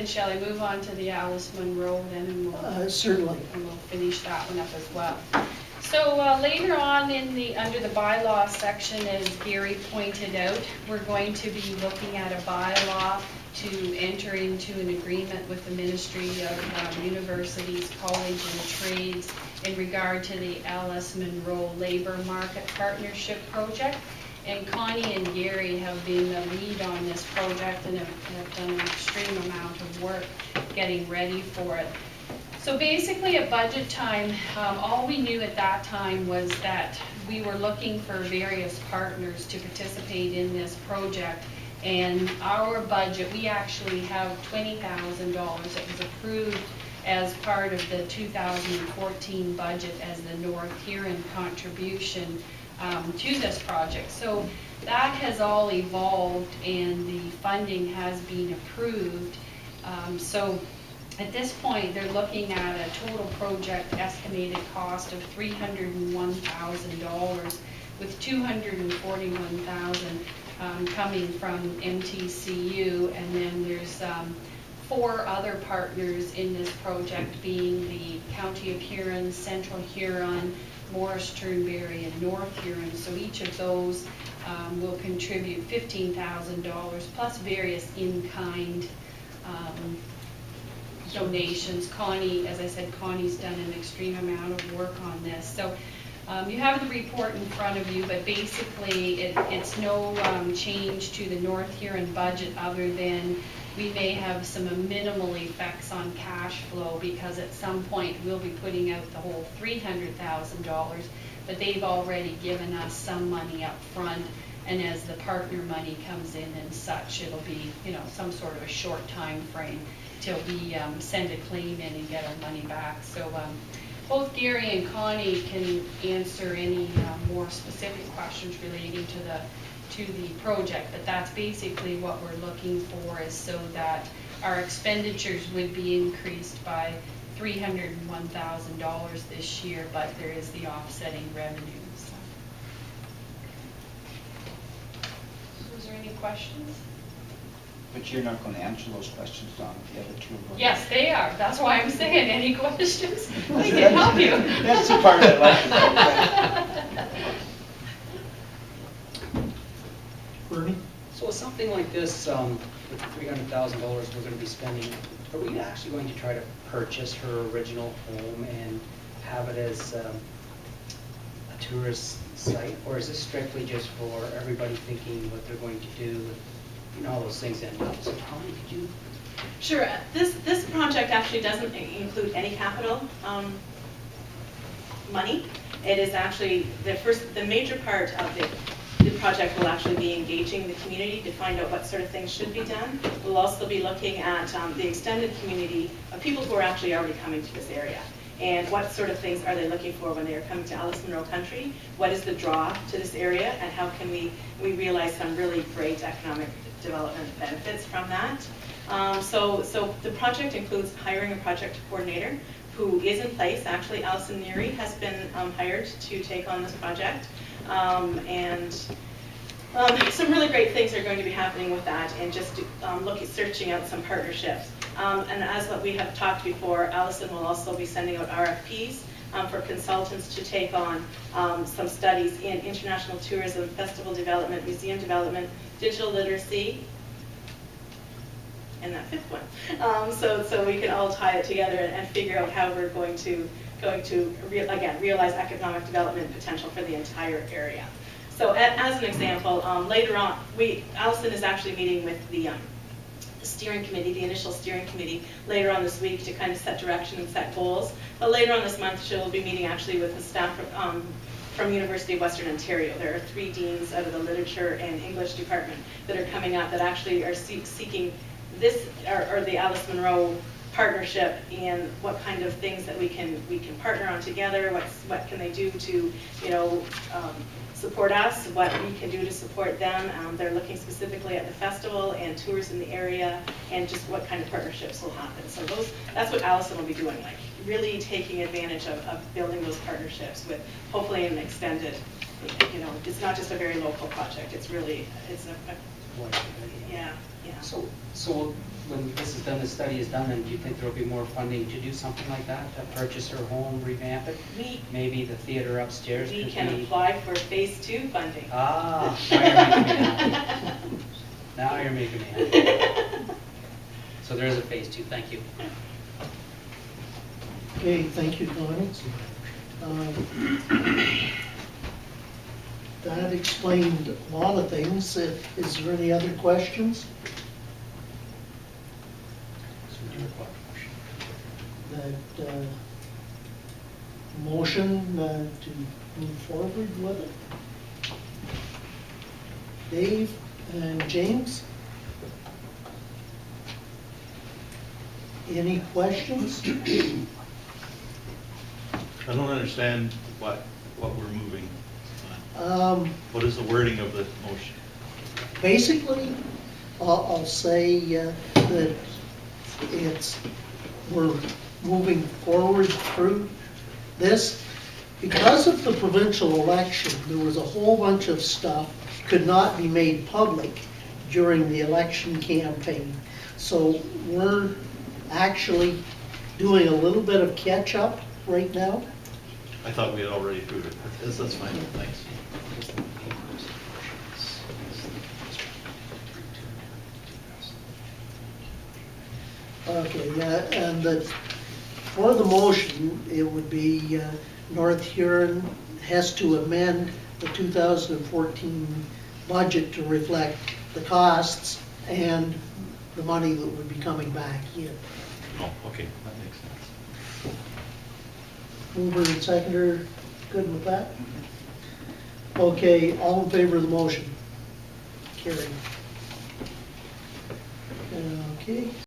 shall I move on to the Alice Munro then, and Certainly. we'll finish that one up as well. So later on in under the bylaw section, as Gary pointed out, we're going to be looking at a bylaw to enter into an agreement with the Ministry of Universities, College and Trades in regard to the Alice Munro Labour Market Partnership Project. And Connie and Gary have been the lead on this project and have done an extreme amount of work getting ready for it. So basically at budget time, all we knew at that time was that we were looking for various partners to participate in this project. And our budget, we actually have $20,000 that was approved as part of the 2014 budget as the North Huron contribution to this project. So that has all evolved and the funding has been approved. So at this point, they're looking at a total project estimated cost of $301,000, with $241,000 coming from MTCU, and then there's 4 other partners in this project, being the County of Huron, Central Huron, Morris Turnberry, and North Huron. So each of those will contribute $15,000 plus various in-kind donations. Connie, as I said, Connie's done an extreme amount of work on this. So you have the report in front of you, but basically it's no change to the North Huron budget, other than we may have some minimal effects on cash flow, because at some point we'll be putting out the whole $300,000, but they've already given us some money up front, and as the partner money comes in and such, it'll be, you know, some sort of a short time frame till we send a claim in and get our money back. So both Gary and Connie can answer any more specific questions relating to the project, but that's basically what we're looking for, is so that our expenditures would be increased by $301,000 this year, but there is the offsetting revenues. So is there any questions? But you're not going to answer those questions, Don, the other two are going. Yes, they are. That's why I'm saying, any questions? We can help you. That's the part I like. Bernie? So something like this, with the $300,000 we're going to be spending, are we actually going to try to purchase her original home and have it as a tourist site, or is this strictly just for everybody thinking what they're going to do, you know, all those things? And so Tommy, could you? Sure. This project actually doesn't include any capital money. It is actually the major part of the project will actually be engaging the community to find out what sort of things should be done. We'll also be looking at the extended community of people who are actually already coming to this area, and what sort of things are they looking for when they are coming to Alice Munro country. What is the draw to this area, and how can we realize some really great economic development benefits from that. So the project includes hiring a project coordinator who is in place. Actually, Alison Neary has been hired to take on this project. And some really great things are going to be happening with that, and just searching out some partnerships. And as we have talked before, Alison will also be sending out RFPs for consultants to take on some studies in international tourism, festival development, museum development, digital literacy, and that 5th one. So we can all tie it together and figure out how we're going to realize economic development potential for the entire area. So as an example, later on, Alison is actually meeting with the steering committee, the initial steering committee, later on this week to kind of set direction and set goals. But later on this month, she'll be meeting actually with the staff from University of Western Ontario. There are 3 deans out of the literature and English department that are coming up that actually are seeking this, or the Alice Munro partnership, and what kind of things that we can partner on together. What can they do to, you know, support us? What we can do to support them? They're looking specifically at the festival and tours in the area, and just what kind of partnerships will happen. So that's what Alison will be doing, like really taking advantage of building those partnerships with hopefully an extended. You know, it's not just a very local project. It's really a yeah. So when this is done, the study is done, then do you think there'll be more funding to do something like that, to purchase her home, revamp it? We, Maybe the theater upstairs could we be... can apply for phase 2 funding. Ah, now you're making me happy. Now you're making me happy. So there is a phase 2, thank you. Okay, thank you, Donnie. That explained a lot of things. Is there any other questions? That motion to move forward with it? Dave and James? Any questions? I don't understand what we're moving. What is the wording of the motion? Basically, I'll say that we're moving forward through this. Because of the provincial election, there was a whole bunch of stuff could not be made public during the election campaign. So we're actually doing a little bit of catch-up right now. I thought we had already approved it. That's fine, thanks. Okay, and that for the motion, it would be North Huron has to amend the 2014 budget to reflect the costs and the money that would be coming back in. Oh, okay, that makes sense. Mover and seconder, good with that? Okay, all in favor of the motion? Carried. Okay.